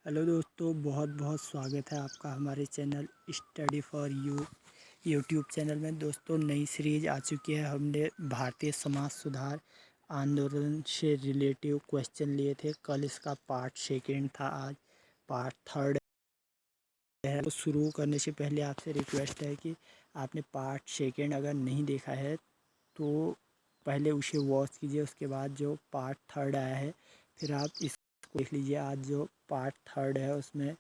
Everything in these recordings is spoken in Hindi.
हेलो दोस्तों, बहुत बहुत स्वागत है आपका हमारे channel study for you YouTube channel में। दोस्तों, नई सीरीज आ चुकी है। हमने भारतीय समाज सुधार आंदोलन से रिलेटिव क्वेश्चन लिए थे। कल इसका पार्ट सेकेंड था, आज पार्ट थर्ड है। तो शुरू करने से पहले आपसे रिक्वेस्ट है कि आपने पार्ट सेकेंड अगर नहीं देखा है तो पहले उसे वॉच कीजिए, उसके बाद जो पार्ट थर्ड आया है फिर आप इसको देख लीजिए। आज जो पार्ट थर्ड है उसमें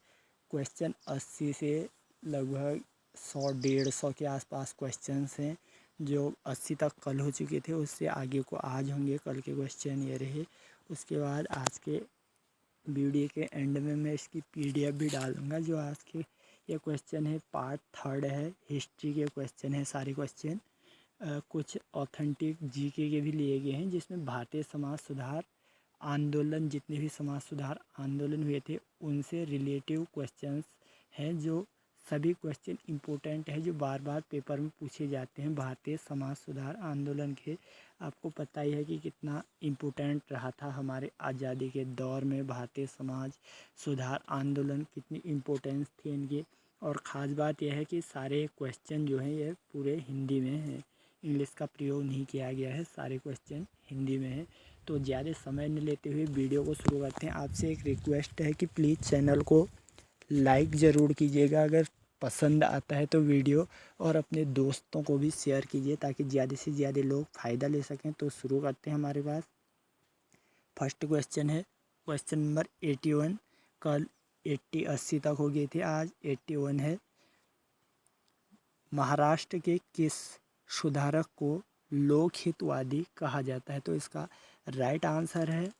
क्वेश्चन 80 से लगभग 100-150 के आसपास क्वेश्चंस हैं, जो 80 तक कल हो चुके थे। उससे आगे को आज होंगे। कल के क्वेश्चन ये रहे। उसके बाद आज के वीडियो के एंड में मैं इसकी पीडीएफ भी डालूँगा। जो आज के ये क्वेश्चन है पार्ट थर्ड है, हिस्ट्री के क्वेश्चन है सारे क्वेश्चन। कुछ ऑथेंटिक जीके के भी लिए गए हैं, जिसमें भारतीय समाज सुधार आंदोलन, जितने भी समाज सुधार आंदोलन हुए थे उनसे रिलेटिव क्वेश्चंस हैं। जो सभी क्वेश्चन इम्पोर्टेंट है, जो बार बार पेपर में पूछे जाते हैं। भारतीय समाज सुधार आंदोलन के आपको पता ही है कि कितना इम्पोर्टेंट रहा था हमारे आज़ादी के दौर में। भारतीय समाज सुधार आंदोलन कितनी इम्पोर्टेंस थी इनकी। और ख़ास बात यह है कि सारे क्वेश्चन जो हैं ये पूरे हिंदी में हैं, इंग्लिश का प्रयोग नहीं किया गया है। सारे क्वेश्चन हिंदी में है। तो ज़्यादा समय न लेते हुए वीडियो को शुरू करते हैं। आपसे एक रिक्वेस्ट है कि प्लीज़ चैनल को लाइक ज़रूर कीजिएगा अगर पसंद आता है तो वीडियो, और अपने दोस्तों को भी शेयर कीजिए ताकि ज़्यादा से ज़्यादा लोग फ़ायदा ले सकें। तो शुरू करते हैं। हमारे पास फर्स्ट क्वेश्चन है, क्वेश्चन नंबर 81। कल 80 तक हो गई थी, आज 81 है। महाराष्ट्र के किस सुधारक को लोकहितवादी कहा जाता है? तो इसका राइट आंसर है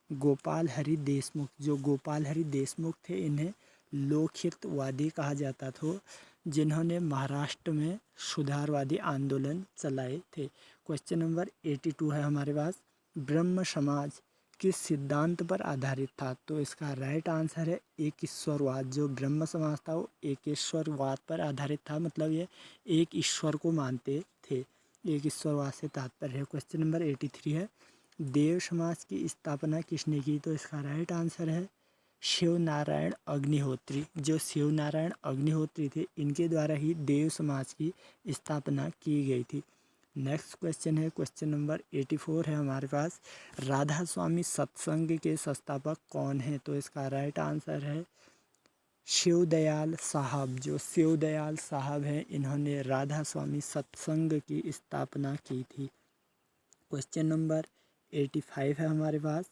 गोपाल हरि देशमुख। जो गोपाल हरि देशमुख थे, इन्हें लोकहितवादी कहा जाता था, जिन्होंने महाराष्ट्र में सुधारवादी आंदोलन चलाए थे। क्वेश्चन नंबर 82 है हमारे पास, ब्रह्म समाज किस सिद्धांत पर आधारित था? तो इसका राइट आंसर है एक ईश्वरवाद। जो ब्रह्म समाज था वो एक ईश्वरवाद पर आधारित था, मतलब ये एक ईश्वर को मानते थे। एक ईश्वरवाद से तात्पर्य है। क्वेश्चन नंबर 83 है, देव समाज की स्थापना किसने की? तो इसका राइट आंसर है शिव नारायण अग्निहोत्री। जो शिव नारायण अग्निहोत्री थे, इनके द्वारा ही देव समाज की स्थापना की गई थी। नेक्स्ट क्वेश्चन है, क्वेश्चन नंबर 84 है हमारे पास, राधा स्वामी सत्संग के संस्थापक कौन है? तो इसका राइट आंसर है शिवदयाल साहब। जो शिवदयाल साहब हैं, इन्होंने राधा स्वामी सत्संग की स्थापना की थी। क्वेश्चन नंबर 85 है हमारे पास,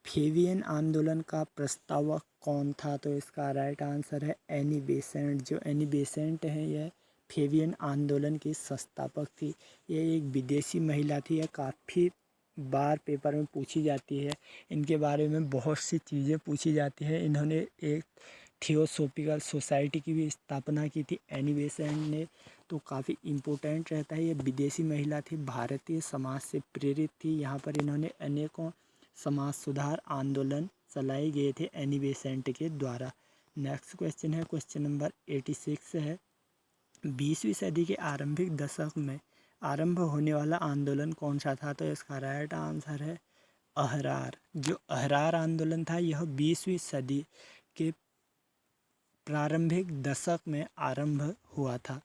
फेबियन आंदोलन का प्रस्तावक कौन था? तो इसका राइट आंसर है एनी बेसेंट। जो एनी बेसेंट हैं, यह फेबियन आंदोलन की संस्थापक थी। यह एक विदेशी महिला थी। यह काफ़ी बार पेपर में पूछी जाती है। इनके बारे में बहुत सी चीज़ें पूछी जाती हैं। इन्होंने एक थियोसॉफिकल सोसाइटी की भी स्थापना की थी एनी बेसेंट ने, तो काफ़ी इम्पोर्टेंट रहता है। ये विदेशी महिला थी, भारतीय समाज से प्रेरित थी। यहाँ पर इन्होंने अनेकों समाज सुधार आंदोलन चलाए गए थे एनी बेसेंट के द्वारा। नेक्स्ट क्वेश्चन है, क्वेश्चन नंबर 86 है, 20वीं सदी के आरंभिक दशक में आरंभ होने वाला आंदोलन कौन सा था? तो इसका राइट आंसर है अहरार। जो अहरार आंदोलन था, यह 20वीं सदी के प्रारंभिक दशक में आरंभ हुआ था।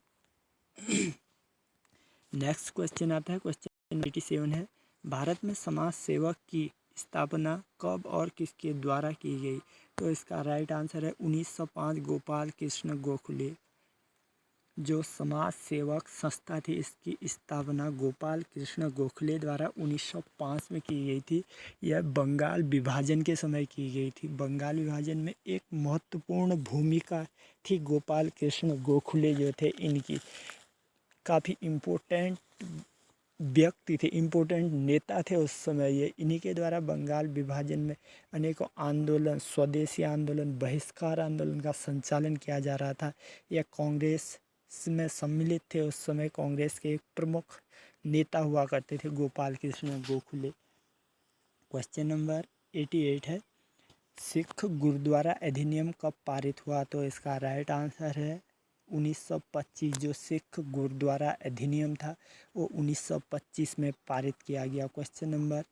नेक्स्ट क्वेश्चन आता है, क्वेश्चन 87 है, भारत में समाज सेवक की स्थापना कब और किसके द्वारा की गई? तो इसका राइट आंसर है 1905 गोपाल कृष्ण गोखले। जो समाज सेवक संस्था थी, इसकी स्थापना गोपाल कृष्ण गोखले द्वारा 1905 में की गई थी। यह बंगाल विभाजन के समय की गई थी। बंगाल विभाजन में एक महत्वपूर्ण भूमिका थी गोपाल कृष्ण गोखले जो थे, इनकी काफ़ी इम्पोर्टेंट व्यक्ति थे, इम्पोर्टेंट नेता थे उस समय। ये इन्हीं के द्वारा बंगाल विभाजन में अनेकों आंदोलन, स्वदेशी आंदोलन, बहिष्कार आंदोलन का संचालन किया जा रहा था। यह कांग्रेस में सम्मिलित थे। उस समय कांग्रेस के एक प्रमुख नेता हुआ करते थे गोपाल कृष्ण गोखले। क्वेश्चन नंबर 88 है, सिख गुरुद्वारा अधिनियम कब पारित हुआ? तो इसका राइट आंसर है 1925। जो सिख गुरुद्वारा अधिनियम था वो 1925 में पारित किया गया। क्वेश्चन नंबर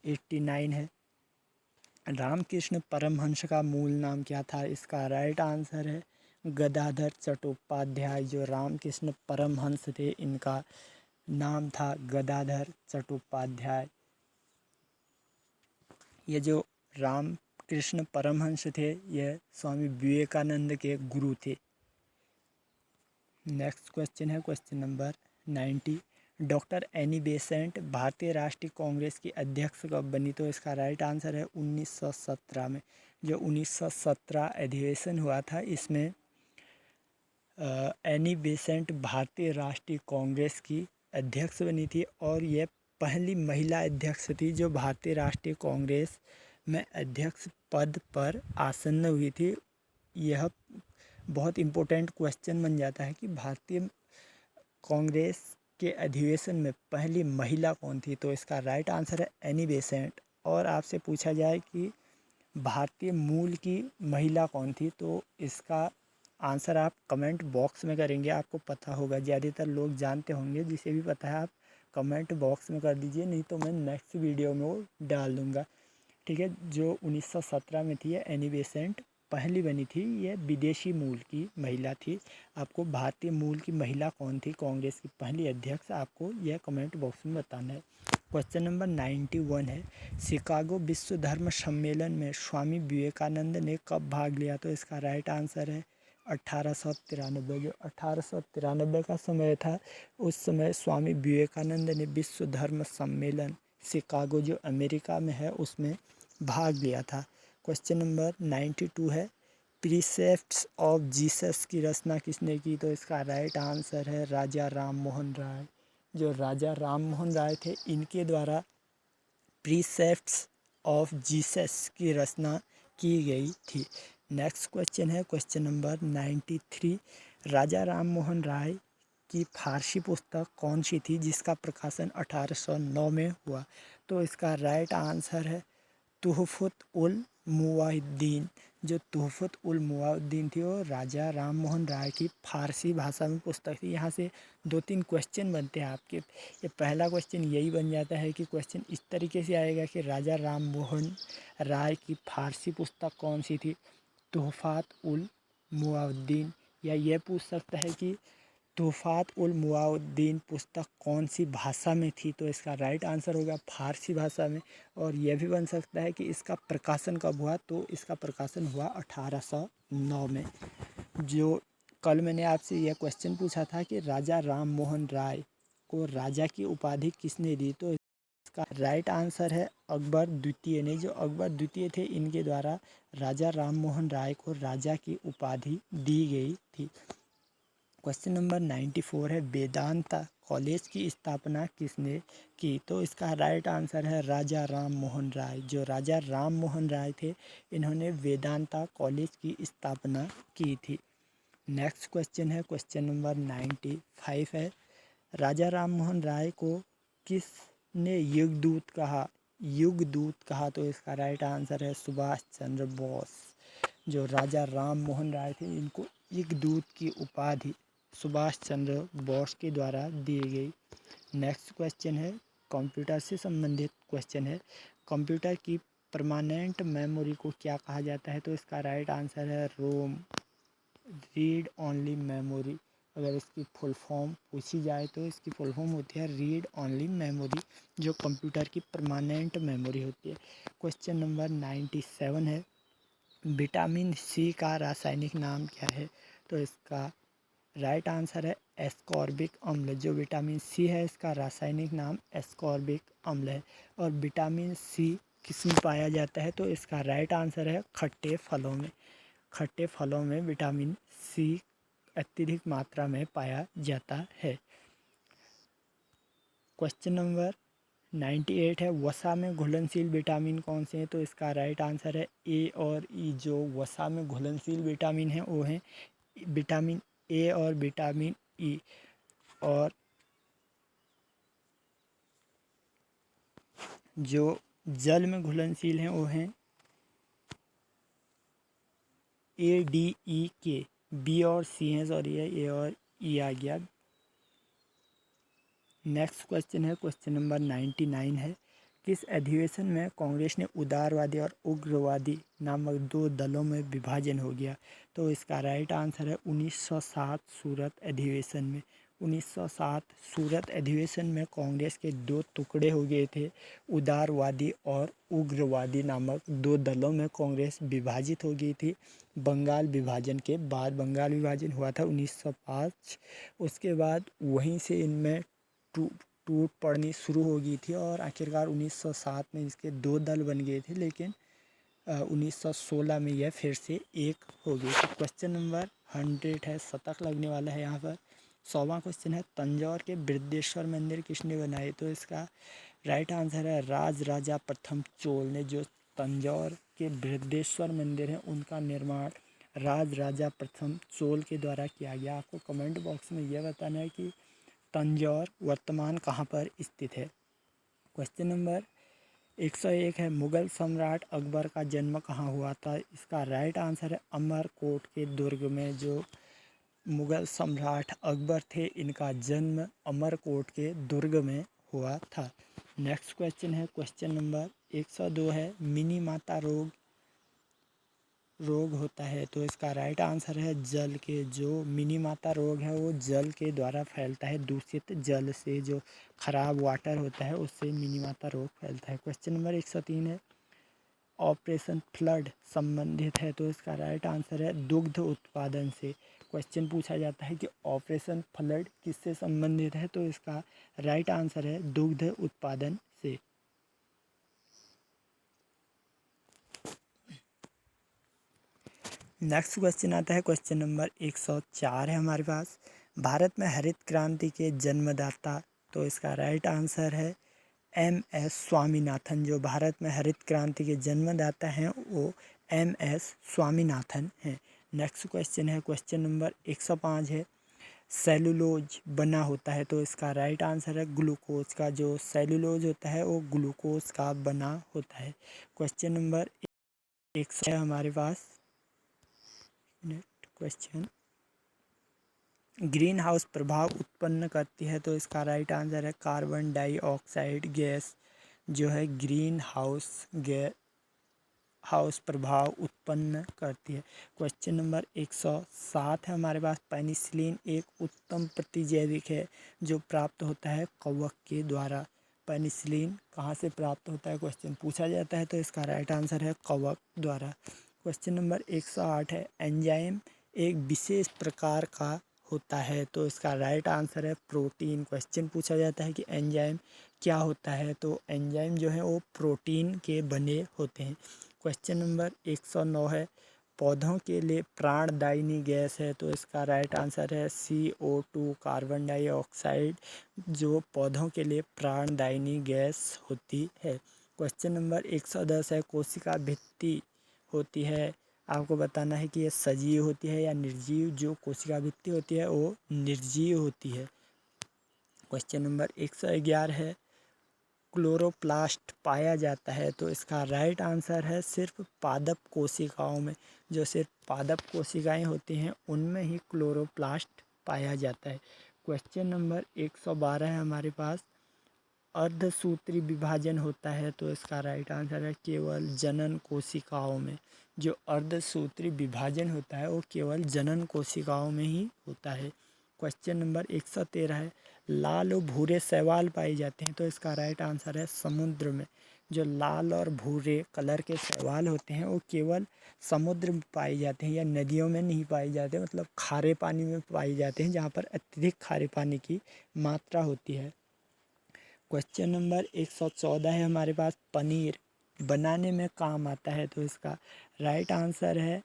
89 है, रामकृष्ण परमहंस का मूल नाम क्या था? इसका राइट आंसर है गदाधर चट्टोपाध्याय। जो रामकृष्ण परमहंस थे इनका नाम था गदाधर चट्टोपाध्याय। ये जो रामकृष्ण परमहंस थे यह स्वामी विवेकानंद के गुरु थे। नेक्स्ट क्वेश्चन है question number 90। Doctor Annie Besant भारतीय राष्ट्रीय कांग्रेस की अध्यक्ष कब बनी? तो इसका राइट आंसर है 1917 में। जो 1917 अधिवेशन हुआ था इसमें एनी बेसेंट भारतीय राष्ट्रीय कांग्रेस की अध्यक्ष बनी थी और यह पहली महिला अध्यक्ष थी जो भारतीय राष्ट्रीय कांग्रेस में अध्यक्ष पद पर आसीन हुई थी। यह बहुत इम्पोर्टेंट क्वेश्चन बन जाता है कि भारतीय कांग्रेस के अधिवेशन में पहली महिला कौन थी? तो इसका राइट आंसर है एनी बेसेंट। और आपसे पूछा जाए कि भारतीय मूल की महिला कौन थी तो इसका आंसर आप कमेंट बॉक्स में करेंगे, आपको पता होगा, ज़्यादातर लोग जानते होंगे। जिसे भी पता है आप कमेंट बॉक्स में कर दीजिए, नहीं तो मैं नेक्स्ट वीडियो में वो डाल दूँगा। ठीक है, जो 1917 में थी एनी बेसेंट पहली बनी थी। ये विदेशी मूल की महिला थी। आपको भारतीय मूल की महिला कौन थी कांग्रेस की पहली अध्यक्ष, आपको यह कमेंट बॉक्स में बताना है। क्वेश्चन नंबर 91 है, शिकागो विश्व धर्म सम्मेलन में स्वामी विवेकानंद ने कब भाग लिया? तो इसका राइट आंसर है 1893। जो 1893 का समय था उस समय स्वामी विवेकानंद ने विश्व धर्म सम्मेलन शिकागो जो अमेरिका में है उसमें भाग लिया था। क्वेश्चन नंबर 92 है, प्रीसेप्ट्स ऑफ जीसस की रचना किसने की? तो इसका राइट आंसर है राजा राम मोहन राय। जो राजा राम मोहन राय थे इनके द्वारा प्रीसेप्ट्स ऑफ जीसस की रचना की गई थी। नेक्स्ट क्वेश्चन है क्वेश्चन नंबर 93। राजा राम मोहन राय की फारसी पुस्तक कौन सी थी जिसका प्रकाशन 1809 में हुआ? तो इसका राइट आंसर है तुहफ़त उल मुवाहिद्दीन। जो तुहफ़त उल मुवाहिद्दीन थी वो राजा राम मोहन राय की फारसी भाषा में पुस्तक थी। यहाँ से 2-3 क्वेश्चन बनते हैं आपके। ये पहला क्वेश्चन यही बन जाता है कि क्वेश्चन इस तरीके से आएगा कि राजा राम मोहन राय की फारसी पुस्तक कौन सी थी? तुहफ़त उल मुवाहिद्दीन। या ये पूछ सकता है कि तुहफ़त उल मुवाहिद्दीन पुस्तक कौन सी भाषा में थी? तो इसका राइट आंसर होगा फारसी भाषा में। और यह भी बन सकता है कि इसका प्रकाशन कब हुआ? तो इसका प्रकाशन हुआ 1809 में। जो कल मैंने आपसे यह क्वेश्चन पूछा था कि राजा राम मोहन राय को राजा की उपाधि किसने दी? तो इसका राइट आंसर है अकबर द्वितीय ने। जो अकबर द्वितीय थे इनके द्वारा राजा राम मोहन राय को राजा की उपाधि दी गई थी। क्वेश्चन नंबर 94 है, वेदांता कॉलेज की स्थापना किसने की? तो इसका राइट आंसर है राजा राम मोहन राय। जो राजा राम मोहन राय थे इन्होंने वेदांता कॉलेज की स्थापना की थी। नेक्स्ट क्वेश्चन है क्वेश्चन नंबर 95 है, राजा राम मोहन राय को किसने युगदूत कहा? युगदूत कहा तो इसका राइट आंसर है सुभाष चंद्र बोस। जो राजा राम मोहन राय थे इनको युगदूत की उपाधि सुभाष चंद्र बोस के द्वारा दी गई। नेक्स्ट क्वेश्चन है कंप्यूटर से संबंधित क्वेश्चन है, कंप्यूटर की परमानेंट मेमोरी को क्या कहा जाता है? तो इसका राइट आंसर है रोम, रीड ओनली मेमोरी। अगर इसकी फुल फॉर्म पूछी जाए तो इसकी फुल फॉर्म होती है रीड ओनली मेमोरी, जो कंप्यूटर की परमानेंट मेमोरी होती है। क्वेश्चन नंबर 97 है, विटामिन सी का रासायनिक नाम क्या है? तो इसका राइट आंसर है एस्कॉर्बिक अम्ल। जो विटामिन सी है इसका रासायनिक नाम एस्कॉर्बिक अम्ल है। और विटामिन सी किसमें पाया जाता है? तो इसका राइट आंसर है खट्टे फलों में। खट्टे फलों में विटामिन सी अत्यधिक मात्रा में पाया जाता है। क्वेश्चन नंबर 98 है, वसा में घुलनशील विटामिन कौन से हैं? तो इसका राइट आंसर है ए और ई। जो वसा में घुलनशील विटामिन हैं वो हैं विटामिन ए और विटामिन ई। और जो जल में घुलनशील हैं वो हैं ए डी ई के। बी और सी हैं, सॉरी है ए और ई आ गया। नेक्स्ट क्वेश्चन है क्वेश्चन नंबर 99 है, किस अधिवेशन में कांग्रेस ने उदारवादी और उग्रवादी नामक दो दलों में विभाजन हो गया? तो इसका राइट आंसर है 1907 सूरत अधिवेशन में। 1907 सूरत अधिवेशन में कांग्रेस के दो टुकड़े हो गए थे, उदारवादी और उग्रवादी नामक दो दलों में कांग्रेस विभाजित हो गई थी। बंगाल विभाजन के बाद, बंगाल विभाजन हुआ था 1905। उसके बाद वहीं से इनमें टूट पड़नी शुरू हो गई थी और आखिरकार 1907 में इसके दो दल बन गए थे, लेकिन 1916 में यह फिर से एक हो गई। तो क्वेश्चन नंबर 100 है, शतक लगने वाला है यहाँ पर। 100वां क्वेश्चन है, तंजौर के बृहदेश्वर मंदिर किसने बनाए? तो इसका राइट आंसर है राज राजा प्रथम चोल ने। जो तंजौर के बृहदेश्वर मंदिर हैं उनका निर्माण राज राजा प्रथम चोल के द्वारा किया गया। आपको कमेंट बॉक्स में यह बताना है कि तंजौर वर्तमान कहाँ पर स्थित है। क्वेश्चन नंबर 101 है, मुगल सम्राट अकबर का जन्म कहाँ हुआ था? इसका राइट आंसर है अमरकोट के दुर्ग में। जो मुगल सम्राट अकबर थे, इनका जन्म अमरकोट के दुर्ग में हुआ था। नेक्स्ट क्वेश्चन है, क्वेश्चन नंबर 102 है, मिनी माता रोग होता है? तो इसका राइट आंसर है जल के। जो मिनी माता रोग है वो जल के द्वारा फैलता है, दूषित जल से, जो खराब वाटर होता है उससे मिनी माता रोग फैलता है। क्वेश्चन नंबर 103 है, ऑपरेशन फ्लड संबंधित है? तो इसका राइट आंसर है दुग्ध उत्पादन से। क्वेश्चन पूछा जाता है कि ऑपरेशन फ्लड किससे संबंधित है? तो इसका राइट आंसर है दुग्ध उत्पादन से। नेक्स्ट क्वेश्चन आता है, क्वेश्चन नंबर 104 है हमारे पास, भारत में हरित क्रांति के जन्मदाता? तो इसका राइट आंसर है MS स्वामीनाथन। जो भारत में हरित क्रांति के जन्मदाता हैं वो MS स्वामीनाथन हैं। नेक्स्ट क्वेश्चन है, क्वेश्चन नंबर 105 है, सेलुलोज बना होता है? तो इसका राइट आंसर है ग्लूकोज का। जो सेलुलोज होता है वो ग्लूकोज का बना होता है। क्वेश्चन नंबर 100 है हमारे पास। नेक्स्ट क्वेश्चन, ग्रीन हाउस प्रभाव उत्पन्न करती है? तो इसका राइट आंसर है कार्बन डाइऑक्साइड गैस जो है ग्रीन हाउस प्रभाव उत्पन्न करती है। क्वेश्चन नंबर 107 है हमारे पास, पेनिसिलिन एक उत्तम प्रतिजैविक है जो प्राप्त होता है कवक के द्वारा? पेनिसिलिन कहाँ से प्राप्त होता है क्वेश्चन पूछा जाता है, तो इसका राइट आंसर है कवक द्वारा। क्वेश्चन नंबर 108 है, एंजाइम एक विशेष प्रकार का होता है? तो इसका राइट आंसर है प्रोटीन। क्वेश्चन पूछा जाता है कि एंजाइम क्या होता है, तो एंजाइम जो है वो प्रोटीन के बने होते हैं। क्वेश्चन नंबर 109 है, पौधों के लिए प्राणदायिनी गैस है? तो इसका राइट आंसर है CO2 कार्बन डाइऑक्साइड, जो पौधों के लिए प्राणदायिनी गैस होती है। क्वेश्चन नंबर 110 है, कोशिका भित्ति होती है, आपको बताना है कि ये सजीव होती है या निर्जीव। जो कोशिका भित्ति होती है वो निर्जीव होती है। क्वेश्चन नंबर 111 है, क्लोरोप्लास्ट पाया जाता है? तो इसका राइट आंसर है सिर्फ पादप कोशिकाओं में। जो सिर्फ पादप कोशिकाएं होती हैं उनमें ही क्लोरोप्लास्ट पाया जाता है। क्वेश्चन नंबर 112 है हमारे पास, अर्धसूत्री विभाजन होता है? तो इसका राइट आंसर है केवल जनन कोशिकाओं में। जो अर्धसूत्री विभाजन होता है वो केवल जनन कोशिकाओं में ही होता है। क्वेश्चन नंबर 113 है, लाल और भूरे शैवाल पाए जाते हैं? तो इसका राइट आंसर है समुद्र में। जो लाल और भूरे कलर के शैवाल होते हैं वो केवल समुद्र में पाए जाते हैं या नदियों में नहीं पाए जाते, मतलब खारे पानी में पाए जाते हैं जहाँ पर अत्यधिक खारे पानी की मात्रा होती है। क्वेश्चन नंबर 114 है हमारे पास, पनीर बनाने में काम आता है? तो इसका राइट आंसर है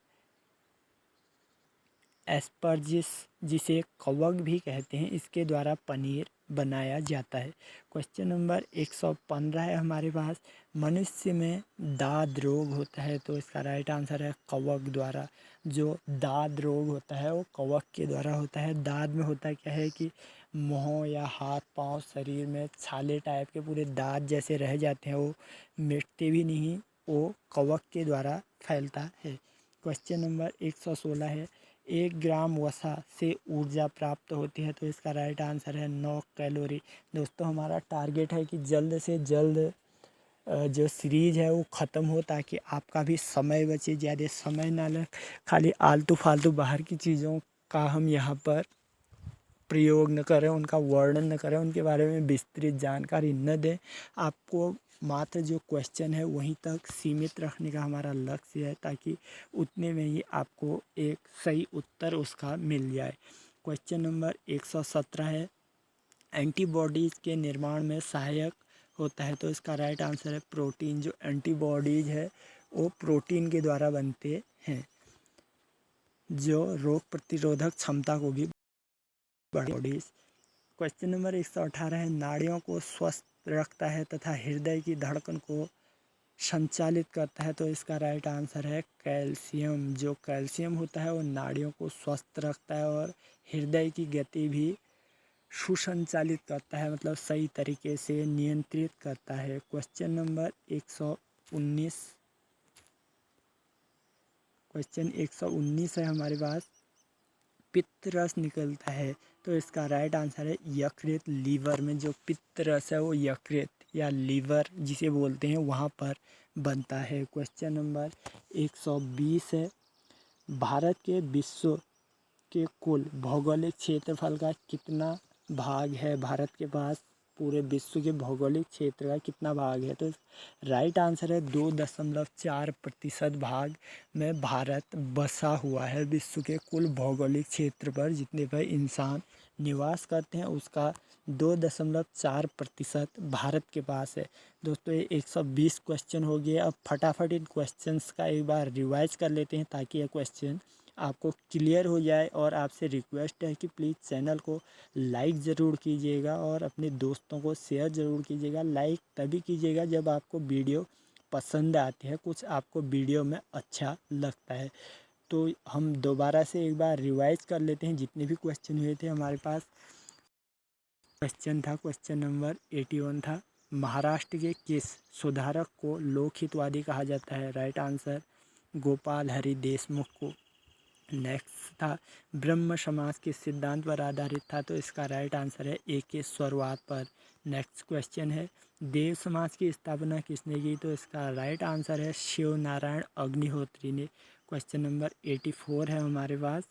एस्परजिस, जिसे कवक भी कहते हैं, इसके द्वारा पनीर बनाया जाता है। क्वेश्चन नंबर 115 है हमारे पास, मनुष्य में दाद रोग होता है? तो इसका राइट आंसर है कवक द्वारा। जो दाद रोग होता है वो कवक के द्वारा होता है। दाद में होता क्या है कि मुँह या हाथ पाँव शरीर में छाले टाइप के पूरे दाद जैसे रह जाते हैं, वो मिटते भी नहीं, वो कवक के द्वारा फैलता है। क्वेश्चन नंबर 116 है, 1 ग्राम वसा से ऊर्जा प्राप्त होती है? तो इसका राइट आंसर है 9 कैलोरी। दोस्तों हमारा टारगेट है कि जल्द से जल्द जो सीरीज़ है वो ख़त्म हो, ताकि आपका भी समय बचे, ज़्यादा समय ना लगे, खाली आलतू फालतू बाहर की चीज़ों का हम यहाँ पर प्रयोग न करें, उनका वर्णन न करें, उनके बारे में विस्तृत जानकारी न दें। आपको मात्र जो क्वेश्चन है वहीं तक सीमित रखने का हमारा लक्ष्य है, ताकि उतने में ही आपको एक सही उत्तर उसका मिल जाए। क्वेश्चन नंबर 117 है, एंटीबॉडीज़ के निर्माण में सहायक होता है, तो इसका राइट आंसर है प्रोटीन। जो एंटीबॉडीज़ है वो प्रोटीन के द्वारा बनते हैं, जो रोग प्रतिरोधक क्षमता को भी बॉडीज़। क्वेश्चन नंबर 118 है, नाड़ियों को स्वस्थ रखता है तथा हृदय की धड़कन को संचालित करता है, तो इसका राइट आंसर है कैल्शियम। जो कैल्शियम होता है वो नाड़ियों को स्वस्थ रखता है और हृदय की गति भी सुसंचालित करता है, मतलब सही तरीके से नियंत्रित करता है। क्वेश्चन नंबर 119, क्वेश्चन 119 है हमारे पास, पित्त रस निकलता है, तो इसका राइट आंसर है यकृत, लीवर में जो पित्त रस है वो यकृत या लीवर जिसे बोलते हैं वहाँ पर बनता है। क्वेश्चन नंबर 120 है, भारत के विश्व के कुल भौगोलिक क्षेत्रफल का कितना भाग है? भारत के पास पूरे विश्व के भौगोलिक क्षेत्र का कितना भाग है? तो राइट आंसर है 2.4% भाग में भारत बसा हुआ है। विश्व के कुल भौगोलिक क्षेत्र पर जितने पर इंसान निवास करते हैं उसका 2.4% भारत के पास है। दोस्तों ये 120 क्वेश्चन हो गए। अब फटाफट इन क्वेश्चंस का एक बार रिवाइज कर लेते हैं ताकि ये क्वेश्चन आपको क्लियर हो जाए। और आपसे रिक्वेस्ट है कि प्लीज़ चैनल को लाइक ज़रूर कीजिएगा और अपने दोस्तों को शेयर ज़रूर कीजिएगा। लाइक तभी कीजिएगा जब आपको वीडियो पसंद आती है, कुछ आपको वीडियो में अच्छा लगता है। तो हम दोबारा से एक बार रिवाइज कर लेते हैं जितने भी क्वेश्चन हुए थे हमारे पास। क्वेश्चन था, क्वेश्चन नंबर 81 था, महाराष्ट्र के किस सुधारक को लोकहितवादी कहा जाता है? राइट आंसर गोपाल हरि देशमुख को। नेक्स्ट था, ब्रह्म समाज के सिद्धांत पर आधारित था, तो इसका राइट आंसर है एकेश्वरवाद पर। नेक्स्ट क्वेश्चन है, देव समाज की स्थापना किसने की? तो इसका राइट आंसर है शिव नारायण अग्निहोत्री ने। क्वेश्चन नंबर 84 है हमारे पास,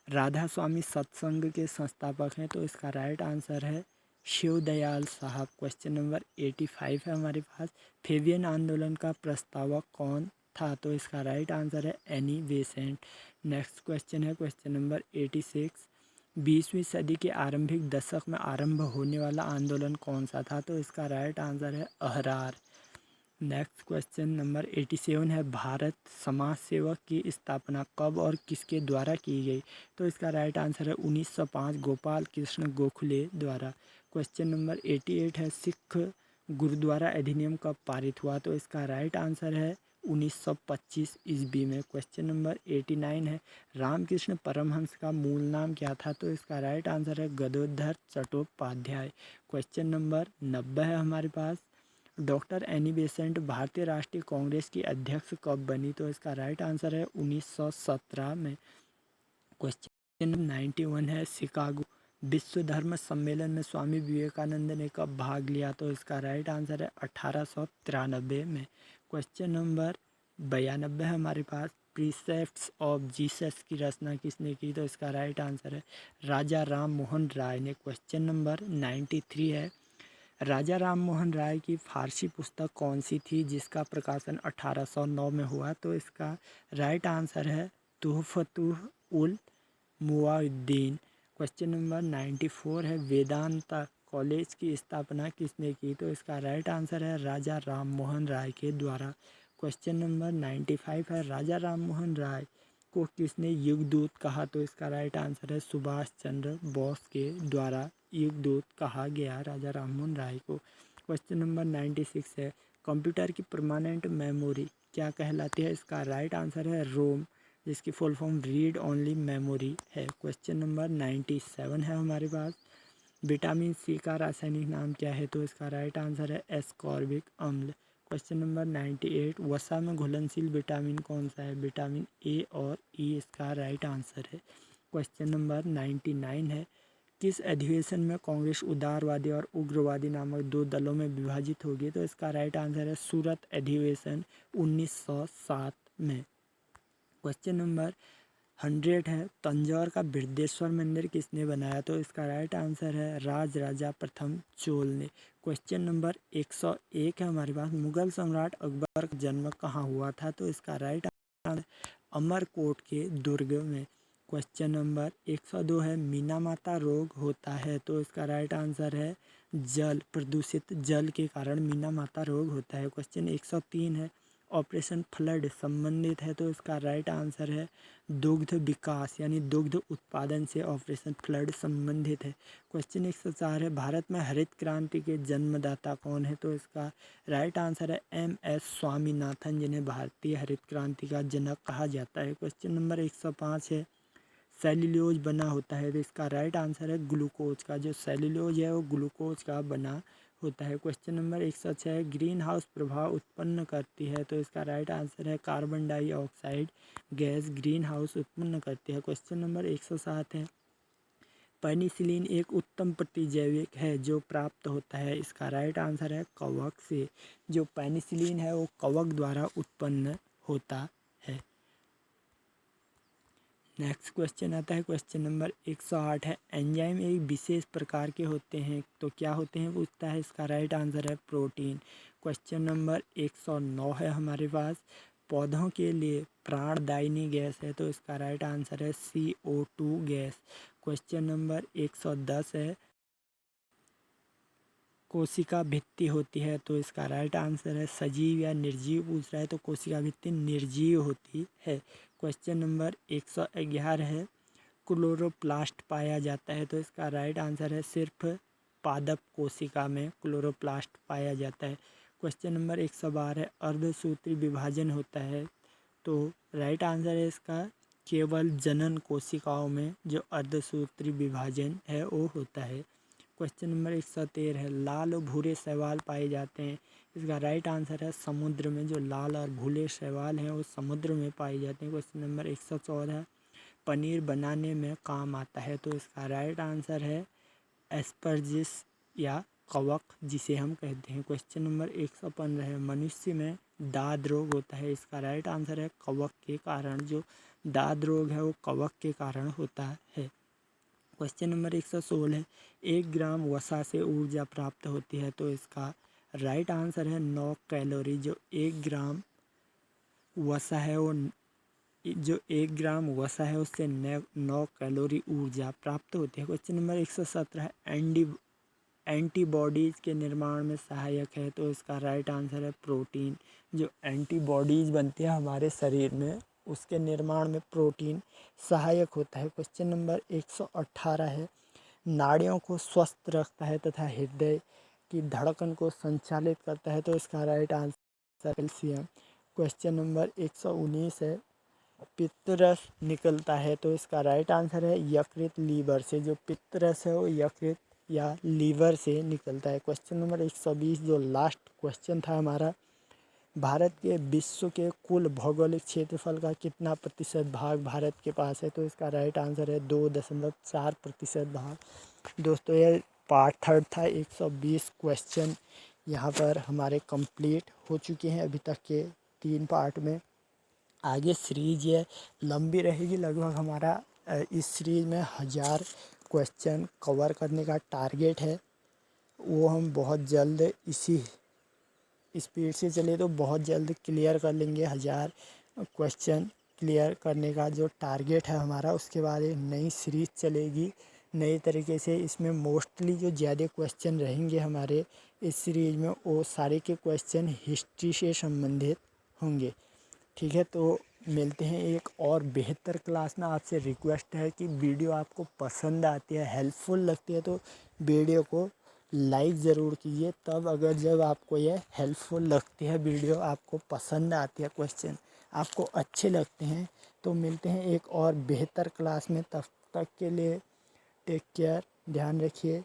राधा स्वामी सत्संग के संस्थापक हैं, तो इसका राइट आंसर है शिव दयाल साहब। क्वेश्चन नंबर 85 है हमारे पास, फेबियन आंदोलन का प्रस्तावक कौन था? तो इसका राइट आंसर है एनी बेसेंट। नेक्स्ट क्वेश्चन है क्वेश्चन नंबर 86, 20वीं सदी के आरंभिक दशक में आरंभ होने वाला आंदोलन कौन सा था? तो इसका राइट आंसर है अहरार। नेक्स्ट क्वेश्चन नंबर 87 है, भारत समाज सेवक की स्थापना कब और किसके द्वारा की गई? तो इसका राइट आंसर है 1905 गोपाल कृष्ण गोखले द्वारा। क्वेश्चन नंबर 88 है, सिख गुरुद्वारा अधिनियम कब पारित हुआ? तो इसका राइट आंसर है 1925 ईस्वी में। क्वेश्चन नंबर 89 है, रामकृष्ण परमहंस का मूल नाम क्या था? तो इसका राइट आंसर है गदोधर चट्टोपाध्याय। क्वेश्चन नंबर 90 है हमारे पास, डॉक्टर एनी बेसेंट भारतीय राष्ट्रीय कांग्रेस की अध्यक्ष कब बनी? तो इसका राइट आंसर है 1917 में। क्वेश्चन 91 है, शिकागो विश्व धर्म सम्मेलन में स्वामी विवेकानंद ने कब भाग लिया? तो इसका राइट आंसर है 1893 में। क्वेश्चन नंबर 92 है हमारे पास, प्रीसेप्ट्स ऑफ जीसस की रचना किसने की? तो इसका राइट आंसर है राजा राम मोहन राय ने। क्वेश्चन नंबर 93 है, राजा राम मोहन राय की फारसी पुस्तक कौन सी थी जिसका प्रकाशन 1809 में हुआ? तो इसका राइट आंसर है तुहफतुल उल मुआद्दीन। क्वेश्चन नंबर 94 है, वेदांता कॉलेज की स्थापना किसने की? तो इसका राइट आंसर है राजा राम मोहन राय के द्वारा। क्वेश्चन नंबर 95 है, राजा राम मोहन राय को किसने युगदूत कहा? तो इसका राइट आंसर है सुभाष चंद्र बोस के द्वारा युगदूत कहा गया राजा राम मोहन राय को। क्वेश्चन नंबर 96 है, कंप्यूटर की परमानेंट मेमोरी क्या कहलाती है? इसका राइट आंसर है रोम, जिसकी full form read only memory है। क्वेश्चन नंबर 97 है हमारे पास, विटामिन सी का रासायनिक नाम क्या है? तो इसका राइट आंसर है एस्कॉर्बिक अम्ल। क्वेश्चन नंबर 98, वसा में घुलनशील विटामिन कौन सा है? विटामिन ए और ई इसका राइट आंसर है। क्वेश्चन नंबर 99 है, किस अधिवेशन में कांग्रेस उदारवादी और उग्रवादी नामक 2 दलों में विभाजित होगी? तो इसका राइट आंसर है सूरत अधिवेशन 1907 में। क्वेश्चन नंबर 100 है, तंजौर का बृहदेश्वर मंदिर किसने बनाया? तो इसका राइट आंसर है राजराजा प्रथम चोल ने। क्वेश्चन नंबर 101 है हमारे पास, मुगल सम्राट अकबर का जन्म कहाँ हुआ था? तो इसका राइट आंसर अमरकोट के दुर्ग में। क्वेश्चन नंबर 102 है, मीनामाता रोग होता है? तो इसका राइट आंसर है प्रदूषित जल के कारण मीनामाता रोग होता है। क्वेश्चन 103 है, ऑपरेशन फ्लड संबंधित है? तो इसका राइट आंसर है दुग्ध विकास यानी दुग्ध उत्पादन से ऑपरेशन फ्लड संबंधित है। क्वेश्चन 104 है, भारत में हरित क्रांति के जन्मदाता कौन है? तो इसका राइट आंसर है MS स्वामीनाथन, जिन्हें भारतीय हरित क्रांति का जनक कहा जाता है। क्वेश्चन नंबर 105 है, सेल्यूलोज बना होता है? तो इसका राइट आंसर है ग्लूकोज का। जो सेल्यूलोज है वो ग्लूकोज का बना होता है। क्वेश्चन नंबर 106, ग्रीन हाउस प्रभाव उत्पन्न करती है? तो इसका राइट आंसर है carbon dioxide gas green house उत्पन्न करती है। क्वेश्चन नंबर 107 है, पेनिसिलिन एक उत्तम प्रतिजैविक है जो प्राप्त होता है? इसका राइट आंसर है कवक से। जो पेनिसिलिन है वो कवक द्वारा उत्पन्न होता है। नेक्स्ट क्वेश्चन आता है क्वेश्चन नंबर 108 है, एंजाइम एक विशेष प्रकार के होते हैं तो क्या होते हैं पूछता है? इसका राइट आंसर है प्रोटीन। क्वेश्चन नंबर 109 है हमारे पास, पौधों के लिए प्राणदायिनी गैस है? तो इसका राइट आंसर है CO2 गैस। क्वेश्चन नंबर 110 है, कोशिका भित्ति होती है? तो इसका राइट आंसर है सजीव या निर्जीव पूछ रहा है तो कोशिका भित्ति निर्जीव होती है। क्वेश्चन नंबर 111 है, क्लोरोप्लास्ट पाया जाता है? तो इसका राइट आंसर है सिर्फ पादप कोशिका में क्लोरोप्लास्ट पाया जाता है। क्वेश्चन नंबर 112 है, अर्धसूत्री विभाजन होता है? तो राइट आंसर है इसका केवल जनन कोशिकाओं में जो अर्धसूत्री विभाजन है वो होता है। क्वेश्चन नंबर 113 है, लाल और भूरे शैवाल पाए जाते हैं? इसका राइट आंसर है समुद्र में। जो लाल और भूरे शैवाल हैं वो समुद्र में पाए जाते हैं। क्वेश्चन नंबर 114, पनीर बनाने में काम आता है? तो इसका राइट आंसर है एस्परजिस या कवक जिसे हम कहते हैं। क्वेश्चन नंबर 115 है, मनुष्य में दाद रोग होता है? इसका राइट आंसर है कवक के कारण। जो दाद रोग है वो कवक के कारण होता है। क्वेश्चन नंबर 116 है, 1 ग्राम वसा से ऊर्जा प्राप्त होती है? तो इसका राइट आंसर है 9 कैलोरी। जो 1 ग्राम वसा है वो जो 1 ग्राम वसा है उससे 9 कैलोरी ऊर्जा प्राप्त होती है। क्वेश्चन नंबर 117 है, एंटीबॉडीज़ के निर्माण में सहायक है? तो इसका राइट आंसर है प्रोटीन। जो एंटीबॉडीज़ बनती है हमारे शरीर में उसके निर्माण में प्रोटीन सहायक होता है। क्वेश्चन नंबर 118 है, नाड़ियों को स्वस्थ रखता है तथा हृदय की धड़कन को संचालित करता है? तो इसका right answer calcium. Question number 119 है, पित्तरस निकलता है? तो इसका राइट आंसर है यकृत लीवर से। जो पित्तरस है वो यकृत या लीवर से निकलता है। क्वेश्चन नंबर 120 जो लास्ट क्वेश्चन था हमारा, भारत के विश्व के कुल भौगोलिक क्षेत्रफल का कितना प्रतिशत भाग भारत के पास है? तो इसका राइट आंसर है 2.4% भाग। दोस्तों ये पार्ट 3 था। 120 क्वेश्चन यहाँ पर हमारे कंप्लीट हो चुके हैं अभी तक के 3 पार्ट में। आगे सीरीज ये लंबी रहेगी, लगभग हमारा इस सीरीज में 1000 क्वेश्चन कवर करने का टारगेट है। वो हम बहुत जल्द इसी स्पीड से चले तो बहुत जल्द क्लियर कर लेंगे। 1000 क्वेश्चन क्लियर करने का जो टारगेट है हमारा, उसके बाद एक नई सीरीज चलेगी नए तरीके से। इसमें मोस्टली जो ज़्यादा क्वेश्चन रहेंगे हमारे इस सीरीज में वो सारे के क्वेश्चन हिस्ट्री से संबंधित होंगे। ठीक है, तो मिलते हैं एक और बेहतर क्लास में। आपसे रिक्वेस्ट है कि वीडियो आपको पसंद आती है, हेल्पफुल लगती है तो वीडियो को लाइक ज़रूर कीजिए। तब अगर जब आपको ये हेल्पफुल लगती है वीडियो, आपको पसंद आती है, क्वेश्चन आपको अच्छे लगते हैं, तो मिलते हैं एक और बेहतर क्लास में। तब तक के लिए टेक केयर, ध्यान रखिए।